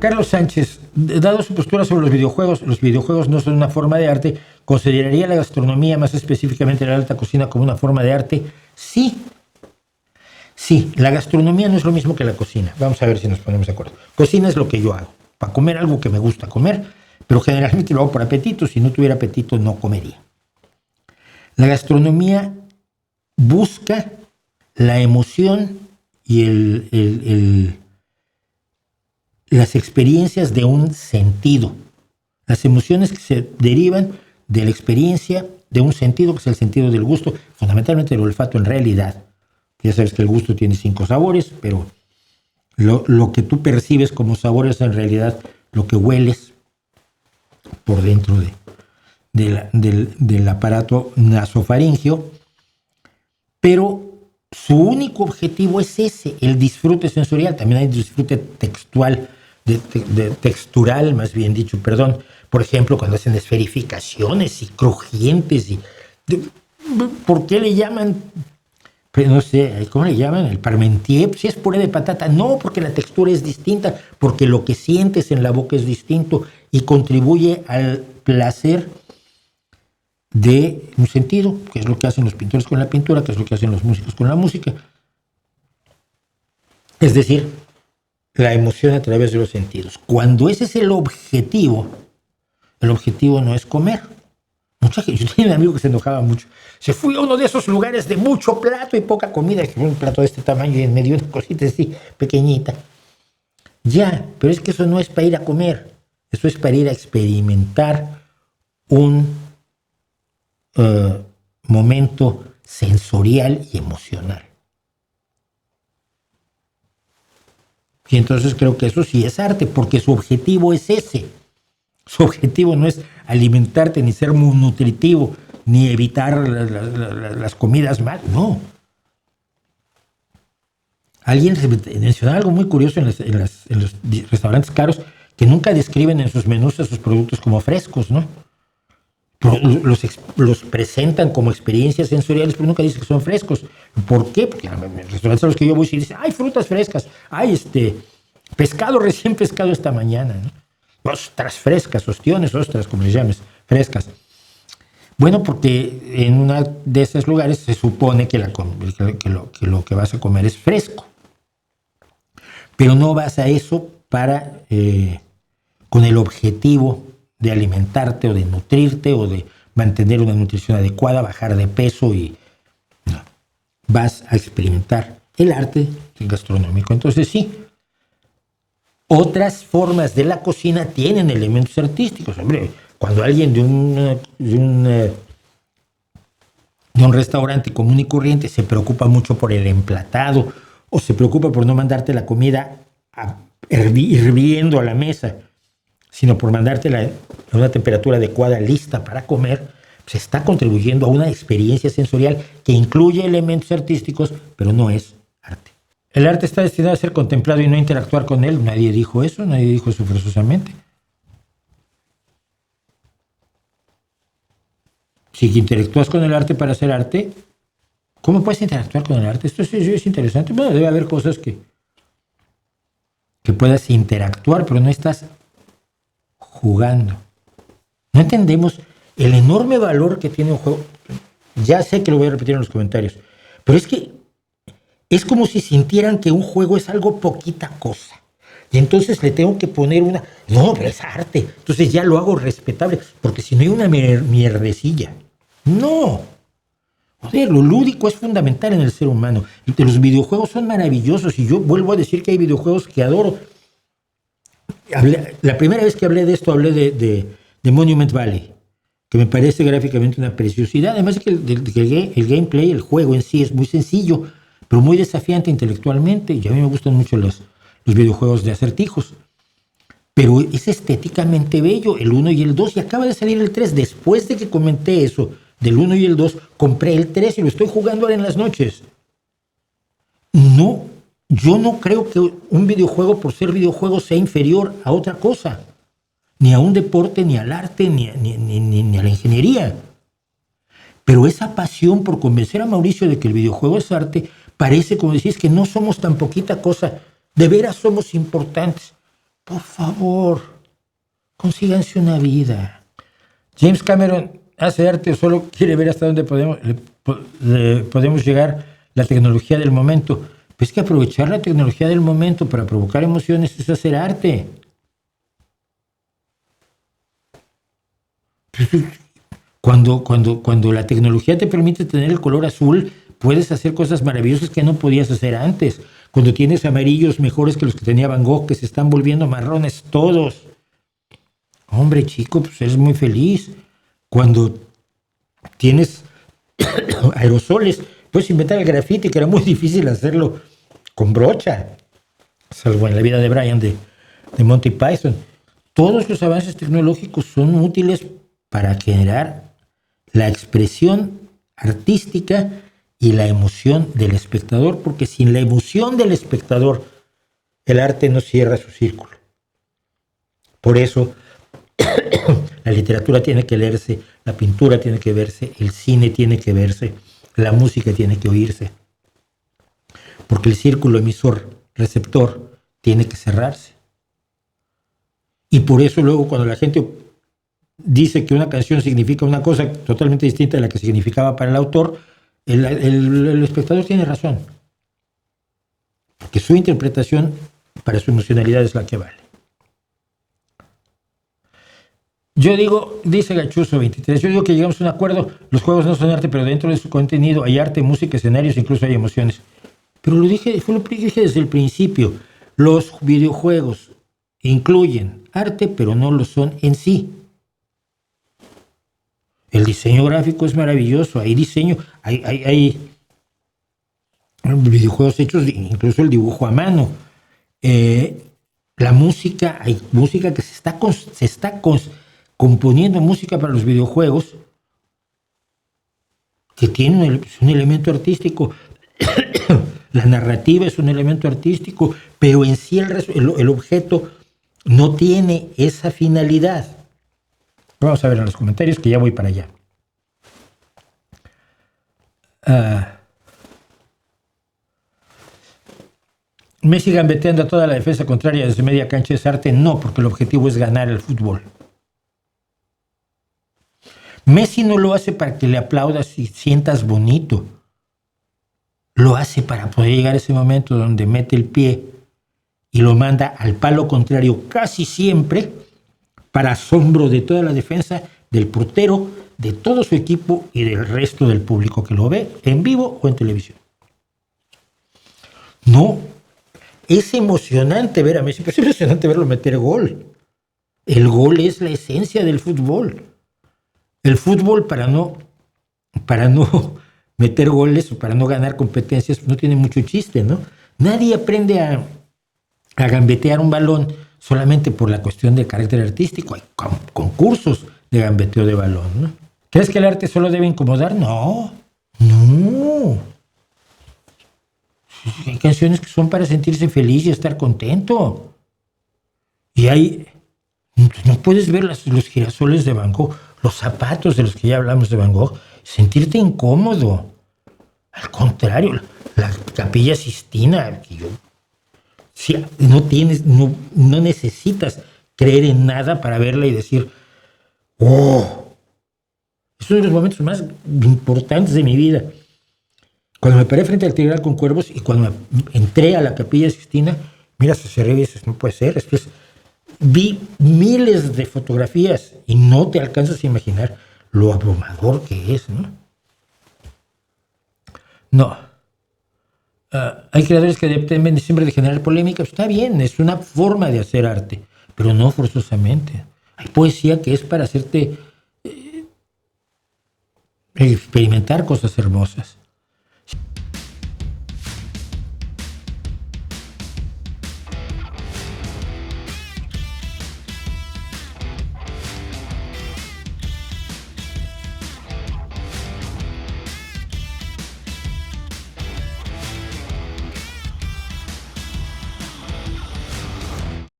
Carlos Sánchez, dado su postura sobre los videojuegos no son una forma de arte, ¿consideraría la gastronomía, más específicamente la alta cocina, como una forma de arte? Sí. Sí, la gastronomía no es lo mismo que la cocina. Vamos a ver si nos ponemos de acuerdo. Cocina es lo que yo hago, para comer algo que me gusta comer, pero generalmente lo hago por apetito. Si no tuviera apetito, no comería. La gastronomía busca la emoción y las experiencias de un sentido. Las emociones que se derivan de la experiencia de un sentido, que es el sentido del gusto, fundamentalmente el olfato en realidad. Ya sabes que el gusto tiene 5 sabores, pero lo que tú percibes como sabores es en realidad lo que hueles por dentro del aparato nasofaringeo. Pero su único objetivo es ese, el disfrute sensorial. También hay disfrute textural, más bien dicho, perdón. Por ejemplo, cuando hacen esferificaciones y crujientes. ¿Por qué le llaman? No sé, ¿cómo le llaman? El parmentier, si es puré de patata. No, porque la textura es distinta, porque lo que sientes en la boca es distinto y contribuye al placer de un sentido, que es lo que hacen los pintores con la pintura, que es lo que hacen los músicos con la música. Es decir, la emoción a través de los sentidos. Cuando ese es el objetivo no es comer. Mucha gente, yo tenía un amigo que se enojaba mucho. Se fue a uno de esos lugares de mucho plato y poca comida, que fue un plato de este tamaño y en medio una cosita así, pequeñita. Ya, pero es que eso no es para ir a comer. Eso es para ir a experimentar un momento sensorial y emocional. Y entonces creo que eso sí es arte, porque su objetivo es ese. Su objetivo no es alimentarte, ni ser muy nutritivo, ni evitar las comidas mal, no. Alguien mencionaba algo muy curioso en los restaurantes caros, que nunca describen en sus menús a sus productos como frescos, ¿no? Los presentan como experiencias sensoriales, pero nunca dicen que son frescos. ¿Por qué? Porque en los restaurantes a los que yo voy se dicen, hay frutas frescas, hay pescado recién pescado esta mañana, ¿no? Ostras frescas, ostiones, ostras, como les llames, frescas. Bueno, porque en uno de esos lugares se supone que lo que vas a comer es fresco. Pero no vas a eso con el objetivo de alimentarte o de nutrirte o de mantener una nutrición adecuada, bajar de peso y no. Vas a experimentar el arte gastronómico. Entonces sí, otras formas de la cocina tienen elementos artísticos. Hombre, cuando alguien de un restaurante común y corriente se preocupa mucho por el emplatado o se preocupa por no mandarte la comida hirviendo a la mesa, sino por mandártela a una temperatura adecuada, lista para comer, se está contribuyendo a una experiencia sensorial que incluye elementos artísticos, pero no es arte. El arte está destinado a ser contemplado y no a interactuar con él. Nadie dijo eso forzosamente. Si interactúas con el arte para hacer arte, ¿cómo puedes interactuar con el arte? Esto es interesante. Bueno, debe haber cosas que puedas interactuar, pero no estás jugando. No entendemos el enorme valor que tiene un juego. Ya sé que lo voy a repetir en los comentarios, pero es que es como si sintieran que un juego es algo poquita cosa. Y entonces le tengo que poner no, pero es arte. Entonces ya lo hago respetable, porque si no hay una mierdecilla. No. Joder, lo lúdico es fundamental en el ser humano. Y los videojuegos son maravillosos y yo vuelvo a decir que hay videojuegos que adoro. La primera vez que hablé de esto, hablé de Monument Valley, que me parece gráficamente una preciosidad. Además de que el gameplay, el juego en sí es muy sencillo, pero muy desafiante intelectualmente. Y a mí me gustan mucho los videojuegos de acertijos. Pero es estéticamente bello, el 1 y el 2, y acaba de salir el 3. Después de que comenté eso, del 1 y el 2, compré el 3 y lo estoy jugando ahora en las noches. No, yo no creo que un videojuego, por ser videojuego, sea inferior a otra cosa. Ni a un deporte, ni al arte, ni a la ingeniería. Pero esa pasión por convencer a Mauricio de que el videojuego es arte, parece, como decís, que no somos tan poquita cosa. De veras somos importantes. Por favor, consíganse una vida. James Cameron hace arte o solo quiere ver hasta dónde podemos llegar la tecnología del momento. Pues es que aprovechar la tecnología del momento para provocar emociones es hacer arte. Cuando la tecnología te permite tener el color azul, puedes hacer cosas maravillosas que no podías hacer antes. Cuando tienes amarillos mejores que los que tenía Van Gogh, que se están volviendo marrones todos. Hombre, chico, pues eres muy feliz. Cuando tienes aerosoles, puedes inventar el grafiti, que era muy difícil hacerlo con brocha, salvo en la vida de Brian de Monty Python. Todos los avances tecnológicos son útiles para generar la expresión artística y la emoción del espectador, porque sin la emoción del espectador, el arte no cierra su círculo. Por eso, la literatura tiene que leerse, la pintura tiene que verse, el cine tiene que verse, la música tiene que oírse. Porque el círculo emisor-receptor tiene que cerrarse. Y por eso luego cuando la gente dice que una canción significa una cosa totalmente distinta a la que significaba para el autor, el espectador tiene razón. Porque su interpretación para su emocionalidad es la que vale. Yo digo, dice Gachuso 23, yo digo que llegamos a un acuerdo, los juegos no son arte, pero dentro de su contenido hay arte, música, escenarios, incluso hay emociones. Pero fue lo que dije desde el principio, los videojuegos incluyen arte, pero no lo son en sí. El diseño gráfico es maravilloso, hay diseño, hay videojuegos hechos, incluso el dibujo a mano. La música, hay música que se está componiendo música para los videojuegos que tiene un elemento artístico. La narrativa es un elemento artístico, pero en sí el objeto no tiene esa finalidad. Vamos a ver en los comentarios que ya voy para allá. Messi gambeteando a toda la defensa contraria desde media cancha es arte. No, porque el objetivo es ganar el fútbol. Messi no lo hace para que le aplaudas y sientas bonito. Lo hace para poder llegar a ese momento donde mete el pie y lo manda al palo contrario casi siempre, para asombro de toda la defensa, del portero, de todo su equipo y del resto del público que lo ve en vivo o en televisión. No, es emocionante ver a Messi, pero es emocionante verlo meter gol. El gol es la esencia del fútbol. El fútbol, para no meter goles o para no ganar competencias, no tiene mucho chiste, ¿no? Nadie aprende a gambetear un balón solamente por la cuestión del carácter artístico. Hay concursos de gambeteo de balón, ¿no? ¿Crees que el arte solo debe incomodar? No. Hay canciones que son para sentirse feliz y estar contento. Y no puedes ver los girasoles de Van Gogh, los zapatos de los que ya hablamos de Van Gogh, sentirte incómodo. Al contrario, la Capilla Sistina, no necesitas creer en nada para verla y decir, ¡oh! Es uno de los momentos más importantes de mi vida. Cuando me paré frente al Tribunal con Cuervos y cuando entré a la Capilla Sistina, mira, se ve y dices, no puede ser. Vi miles de fotografías y no te alcanzas a imaginar lo abrumador que es, ¿no? No. Hay creadores que dependen siempre de generar polémica. Está bien, es una forma de hacer arte, pero no forzosamente. Hay poesía que es para hacerte experimentar cosas hermosas.